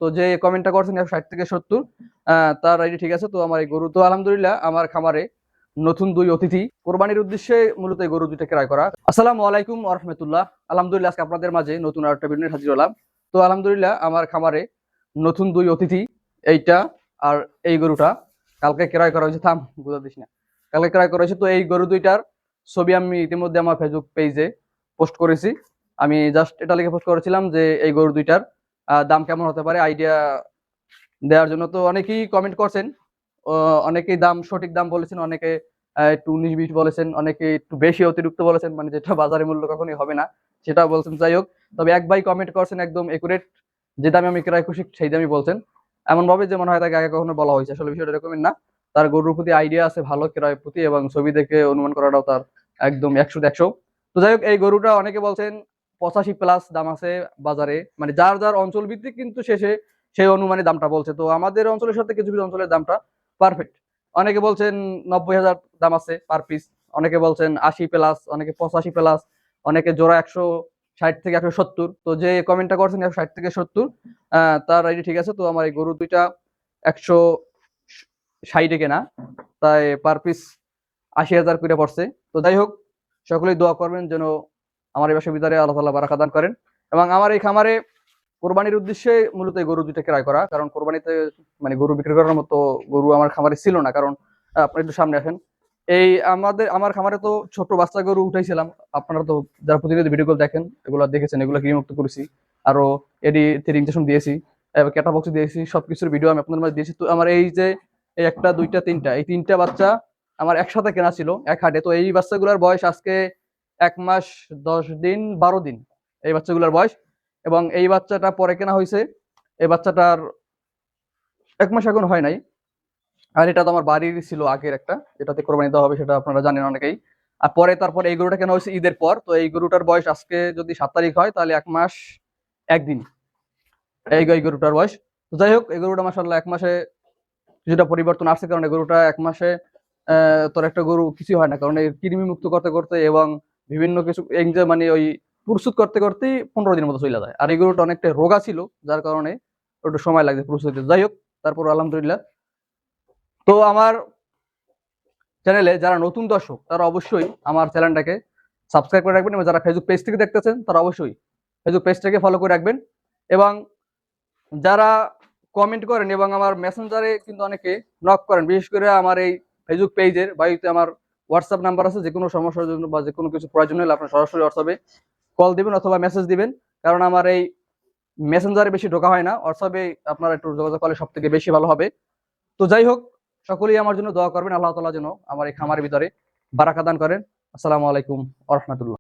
তো যে কমেন্টটা করছেন 160 থেকে 70 তার আইডি ঠিক আছে। তো আমার এই গরু তো আলহামদুলিল্লাহ আমার খামারে নতুন 2 অতিথি কোরবানির উদ্দেশ্যে মূলত এই গরু দুইটা ক্রয় করা। আসসালামু আলাইকুম ওয়া রাহমাতুল্লাহ। আলহামদুলিল্লাহ আজকে আপনাদের মাঝে নতুন আরেকটা ভিডিও নিয়ে হাজির হলাম। তো আলহামদুলিল্লাহ আমার খামারে নতুন 2 অতিথি, এইটা আর এই গরুটা কালকে ক্রয় করা হয়েছে। থাম বুঝা দিস না, কালকে ক্রয় করা হয়েছে। তো এই গরু দুইটার ছবি আমি ইতিমধ্যে আমার ফেসবুক পেজে পোস্ট করেছি। আমি জাস্ট এটা লিখে পোস্ট করেছিলাম যে এই গরু দুইটার দাম কেমন হতে পারে আইডিয়া দেওয়ার জন্য। তো অনেকেই কমেন্ট করছেন, অনেকেই দাম সঠিক দাম বলেছেন, অনেকে একটু 19-20 বলেছেন, অনেকে একটু বেশি অতিরিক্ত বলেছেন, মানে যেটা বাজারে মূল্য কখনোই হবে না সেটা বলছেন। যাই হোক, তবে এক ভাই কমেন্ট করছেন একদম একুরেট, যে দামে আমি ক্রয় খুশি সেই দামই বলছেন, এমন ভাবে যে মনে হয় তাকে আগে কখনো বলা হয়েছে। আসলে বিষয়টা এরকমের না, তার গরুর প্রতি আইডিয়া আছে ভালো ক্রয়ের প্রতি, এবং ছবি দেখে অনুমান করাটাও তার একদম 100-100। তো যাই হোক, এই গরুটা অনেকে বলছেন 85+ দাম আছে বাজারে, মানে যার যার অঞ্চল ভিত্তিক কিন্তু শেষে সেই অনুমানে দামটা বলছে। তো আমাদের অঞ্চলের সাথে কিছু কিছু অঞ্চলের দামটা পারফেক্ট। অনেকে বলছেন 90,000 দাম আছে পার পিস, অনেকে বলছেন 80+, অনেকে 85+, অনেকে জোড়া 160 থেকে 170। তো যে কমেন্টটা করছেন 160 থেকে 70 তার আইডি ঠিক আছে। তো আমার এই গরু দুইটা 160 কেনা, তাই পার পিস 80,000 করে পড়ছে। তো যাই হোক, সকলেই দোয়া করবেন যেন আমার এই ব্যবসার ভিতরে আল্লাহ তাআলা বারাকা দান করেন। এবং আমার এই খামারে কোরবানির উদ্দেশ্যে মূলত এই গরু দুইটা ক্রয় করা, কারণ কোরবানিতে মানে গরু বিক্রি করার মতো গরু আমার খামারে ছিল না। কারণ আপনি একটু সামনে আসেন, এই আমার খামারে তো ছোট বাচ্চা গরু উঠাইছিলাম। আপনারা তো যারা প্রতিনিয়ত ভিডিওগুলো দেখেন এগুলো দেখেছেন, এগুলো মুক্ত করেছি, আরো এডি ইনজেকশন দিয়েছি, এবার ক্যাটা বক্স দিয়েছি, সবকিছুর ভিডিও আমি আপনাদের মাঝে দিয়েছি। তো আমার এই যে এই একটা দুইটা তিনটা, এই তিনটা বাচ্চা আমার একসাথে কেনা ছিল এক হাটে। তো এই বাচ্চাগুলোর বয়স আজকে 1 মাস 10 দিন 12 দিন এই বাচ্চাগুলোর বয়স। এবং এই বাচ্চাটা পরে কেনা হয়েছে, এই বাচ্চাটার 1 মাস এখন হয় নাই। আর এটা তো আমার বাড়ির ছিল আগের একটা, যেটাতে কোরবানি দেওয়া হবে, সেটা আপনারা জানেন অনেকেই। আর তারপরে এই গরুটা কেনা হয়েছে ঈদের পর। তো এই গরুটার বয়স আজকে যদি 7 তারিখ হয় তাহলে 1 মাস 1 দিন এই গরুটার বয়স। তো যাই হোক, এই গরুটা মাসাল্লাহ 1 মাসে কিছুটা পরিবর্তন আসছে, কারণ এই গরুটা 1 মাসে তোর একটা গরু কিছু হয় না, কারণ এই কৃমি মুক্ত করতে করতে এবং বিভিন্ন কিছু মানে ওই প্রস্তুত করতে করতেই 15 দিনের মতো চলে যায়। আর এই গরুটা অনেকটা রোগা ছিল, যার কারণে একটু সময় লাগছে প্রস্তুত হতে। যাই হোক, তারপর আলহামদুলিল্লাহ। তো আমার চ্যানেলে যারা নতুন দর্শক তারা অবশ্যই আমার চ্যানেলটাকে সাবস্ক্রাইব করে রাখবেন, এবং যারা ফেসবুক পেজ থেকে দেখতেছেন তারা অবশ্যই ফেসবুক পেজটাকে ফলো করে রাখবেন। এবং যারা কমেন্ট করেন এবং আমার মেসেঞ্জারে কিন্তু অনেকে নক করেন, বিশেষ করে আমার এই ফেসবুক পেজের বাড়িতে আমার হোয়াটসঅ্যাপ নাম্বার আছে, যে কোনো সমস্যার জন্য বা যে কোনো কিছু প্রয়োজন হলে আপনার সরাসরি হোয়াটসঅ্যাপে কল দিবেন অথবা মেসেজ দিবেন। কারণ আমার এই মেসেঞ্জারে বেশি ঢোকা হয় না, হোয়াটসঅ্যাপে আপনারা একটু যোগাযোগ করলে সব থেকে বেশি ভালো হবে। তো যাই হোক, সকলেই আমার জন্য দোয়া করবেন, আল্লাহ তাআলা যেন আমার এই খামারের ভিতরে বারাকা দান করেন। আসসালামু আলাইকুম ওয়া রাহমাতুল্লাহ।